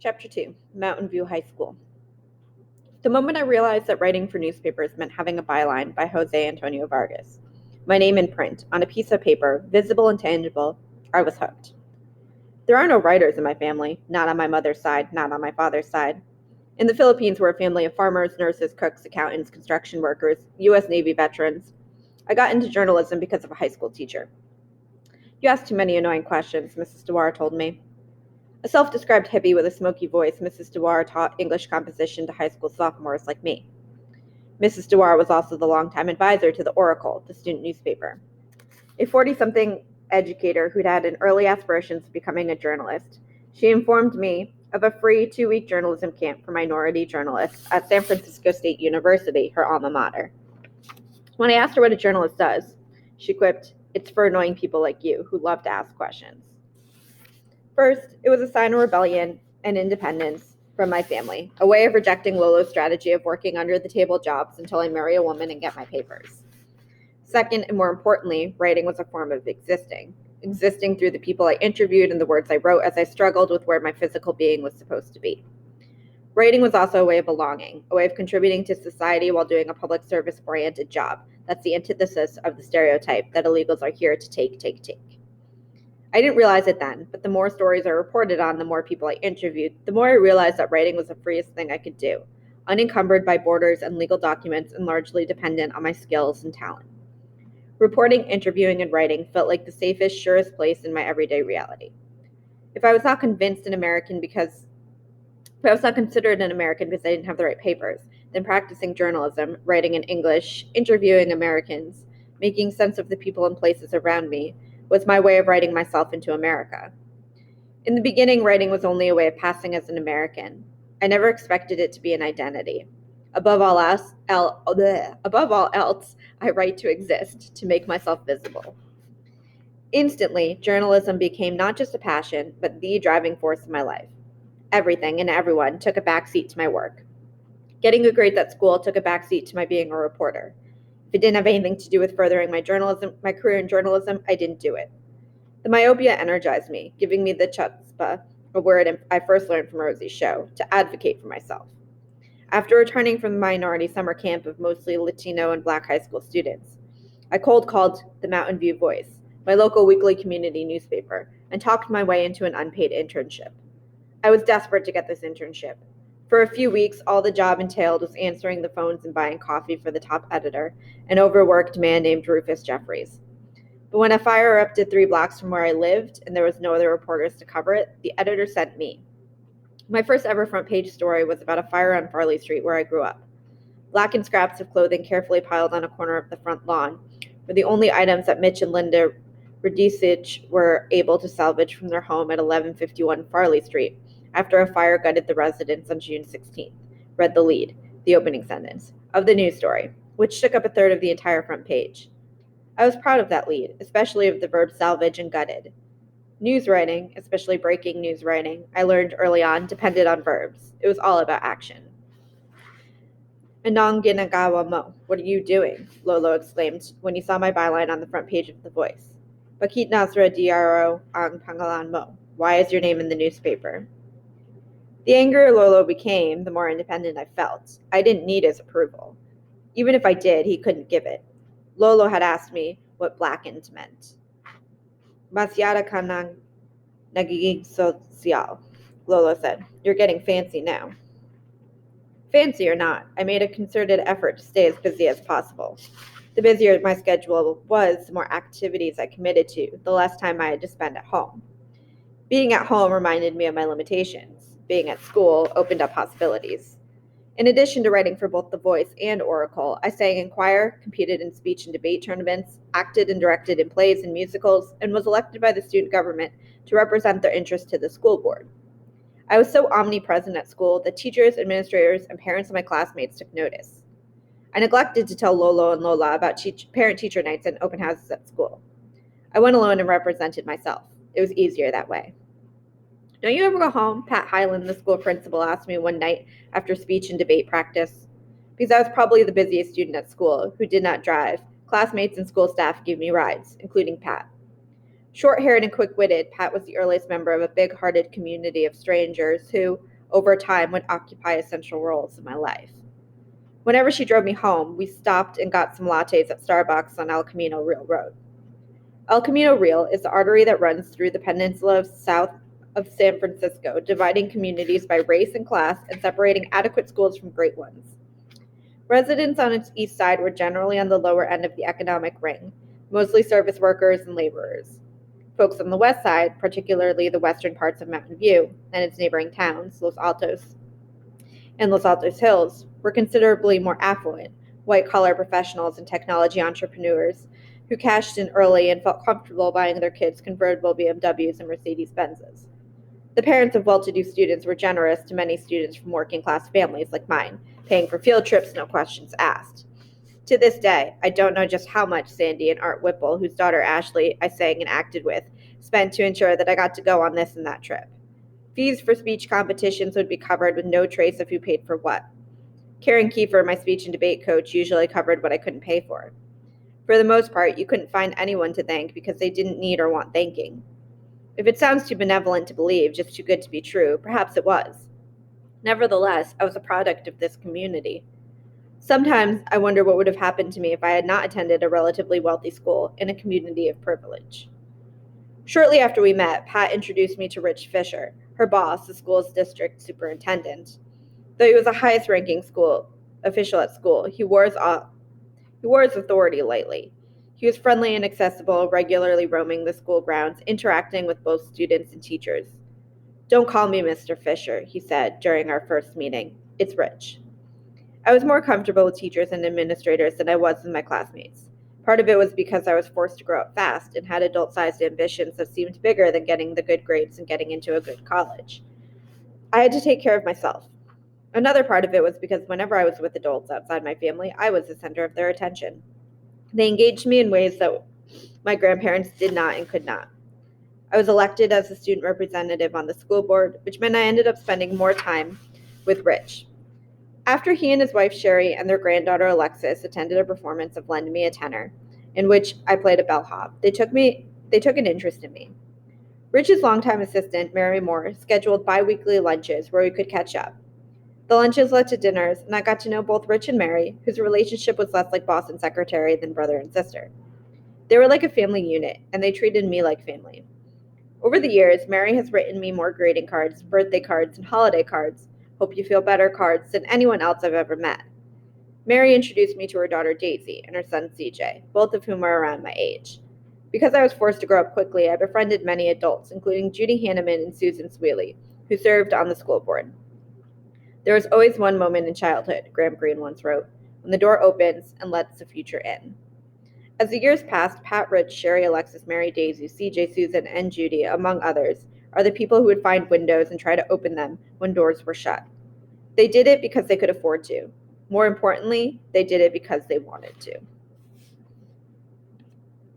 Chapter 2, Mountain View High School. The moment I realized that writing for newspapers meant having a byline by Jose Antonio Vargas, my name in print, on a piece of paper, visible and tangible, I was hooked. There are no writers in my family, not on my mother's side, not on my father's side. In the Philippines, we're a family of farmers, nurses, cooks, accountants, construction workers, U.S. Navy veterans. I got into journalism because of a high school teacher. You ask too many annoying questions, Mrs. Dewar told me. A self-described hippie with a smoky voice, Mrs. Dewar taught English composition to high school sophomores like me. Mrs. Dewar was also the longtime advisor to the Oracle, the student newspaper. A 40-something educator who'd had an early aspirations of becoming a journalist, she informed me of a free 2-week journalism camp for minority journalists at San Francisco State University, her alma mater. When I asked her what a journalist does, she quipped, "It's for annoying people like you who love to ask questions." First, it was a sign of rebellion and independence from my family, a way of rejecting Lolo's strategy of working under-the-table jobs until I marry a woman and get my papers. Second, and more importantly, writing was a form of existing through the people I interviewed and the words I wrote as I struggled with where my physical being was supposed to be. Writing was also a way of belonging, a way of contributing to society while doing a public service-oriented job. That's the antithesis of the stereotype that illegals are here to take. I didn't realize it then, but the more stories I reported on, the more people I interviewed, the more I realized that writing was the freest thing I could do, unencumbered by borders and legal documents and largely dependent on my skills and talent. Reporting, interviewing, and writing felt like the safest, surest place in my everyday reality. If I was not considered an American because I didn't have the right papers, then practicing journalism, writing in English, interviewing Americans, making sense of the people and places around me, was my way of writing myself into America. In the beginning, writing was only a way of passing as an American. I never expected it to be an identity. Above all else, I write to exist, to make myself visible. Instantly, journalism became not just a passion, but the driving force of my life. Everything and everyone took a backseat to my work. Getting good grades at school took a backseat to my being a reporter. If it didn't have anything to do with furthering my career in journalism, I didn't do it. The myopia energized me, giving me the chutzpah, a word I first learned from Rosie's show, to advocate for myself. After returning from the minority summer camp of mostly Latino and Black high school students, I cold called the Mountain View Voice, my local weekly community newspaper, and talked my way into an unpaid internship. I was desperate to get this internship. For a few weeks, all the job entailed was answering the phones and buying coffee for the top editor, an overworked man named Rufus Jeffries. But when a fire erupted 3 blocks from where I lived and there was no other reporters to cover it, the editor sent me. My first ever front page story was about a fire on Farley Street where I grew up. Blackened scraps of clothing carefully piled on a corner of the front lawn were the only items that Mitch and Linda Radicich were able to salvage from their home at 1151 Farley Street after a fire gutted the residence on June 16th, read the lead, the opening sentence, of the news story, which took up a third of the entire front page. I was proud of that lead, especially of the verbs salvage and gutted. News writing, especially breaking news writing, I learned early on, depended on verbs. It was all about action. "Anong ginagawa mo? What are you doing?" Lolo exclaimed when he saw my byline on the front page of The Voice. "Bakit Nasra Diaro ang pangalan mo? Why is your name in the newspaper?" The angrier Lolo became, the more independent I felt. I didn't need his approval. Even if I did, he couldn't give it. Lolo had asked me what blackened meant. "Masyada ka ng nagiging social," Lolo said. "You're getting fancy now." Fancy or not, I made a concerted effort to stay as busy as possible. The busier my schedule was, the more activities I committed to, the less time I had to spend at home. Being at home reminded me of my limitations. Being at school opened up possibilities. In addition to writing for both The Voice and Oracle, I sang in choir, competed in speech and debate tournaments, acted and directed in plays and musicals, and was elected by the student government to represent their interests to the school board. I was so omnipresent at school that teachers, administrators, and parents of my classmates took notice. I neglected to tell Lolo and Lola about parent-teacher nights and open houses at school. I went alone and represented myself. It was easier that way. "Don't you ever go home?" Pat Hyland, the school principal, asked me one night after speech and debate practice. Because I was probably the busiest student at school who did not drive, classmates and school staff gave me rides, including Pat. Short-haired and quick-witted, Pat was the earliest member of a big-hearted community of strangers who, over time would occupy essential roles in my life. Whenever she drove me home, we stopped and got some lattes at Starbucks on El Camino Real Road. El Camino Real is the artery that runs through the peninsula south of San Francisco, dividing communities by race and class and separating adequate schools from great ones. Residents on its east side were generally on the lower end of the economic ring, mostly service workers and laborers. Folks on the west side, particularly the western parts of Mountain View and its neighboring towns, Los Altos and Los Altos Hills, were considerably more affluent, white-collar professionals and technology entrepreneurs who cashed in early and felt comfortable buying their kids convertible BMWs and Mercedes-Benzes. The parents of well-to-do students were generous to many students from working-class families like mine, paying for field trips, no questions asked. To this day, I don't know just how much Sandy and Art Whipple, whose daughter Ashley I sang and acted with, spent to ensure that I got to go on this and that trip. Fees for speech competitions would be covered with no trace of who paid for what. Karen Kiefer, my speech and debate coach, usually covered what I couldn't pay for. For the most part, you couldn't find anyone to thank because they didn't need or want thanking. If it sounds too benevolent to believe, just too good to be true, perhaps it was. Nevertheless, I was a product of this community. Sometimes I wonder what would have happened to me if I had not attended a relatively wealthy school in a community of privilege. Shortly after we met, Pat introduced me to Rich Fisher, her boss, the school's district superintendent. Though he was the highest-ranking school official at school, he wore his authority lightly. He was friendly and accessible, regularly roaming the school grounds, interacting with both students and teachers. "Don't call me Mr. Fisher," he said during our first meeting. "It's Rich." I was more comfortable with teachers and administrators than I was with my classmates. Part of it was because I was forced to grow up fast and had adult-sized ambitions that seemed bigger than getting the good grades and getting into a good college. I had to take care of myself. Another part of it was because whenever I was with adults outside my family, I was the center of their attention. They engaged me in ways that my grandparents did not and could not. I was elected as a student representative on the school board, which meant I ended up spending more time with Rich. After he and his wife Sherry and their granddaughter Alexis attended a performance of Lend Me a Tenor, in which I played a bellhop, they took an interest in me. Rich's longtime assistant, Mary Moore, scheduled bi-weekly lunches where we could catch up. The lunches led to dinners, and I got to know both Rich and Mary, whose relationship was less like boss and secretary than brother and sister. They were like a family unit, and they treated me like family. Over the years, Mary has written me more greeting cards, birthday cards, and holiday cards, hope you feel better cards, than anyone else I've ever met. Mary introduced me to her daughter Daisy and her son CJ, both of whom are around my age. Because I was forced to grow up quickly, I befriended many adults, including Judy Hanneman and Susan Sweely, who served on the school board. "There is always one moment in childhood," Graham Greene once wrote, "when the door opens and lets the future in." As the years passed, Pat, Rich, Sherry, Alexis, Mary, Daisy, CJ, Susan, and Judy, among others, are the people who would find windows and try to open them when doors were shut. They did it because they could afford to. More importantly, they did it because they wanted to.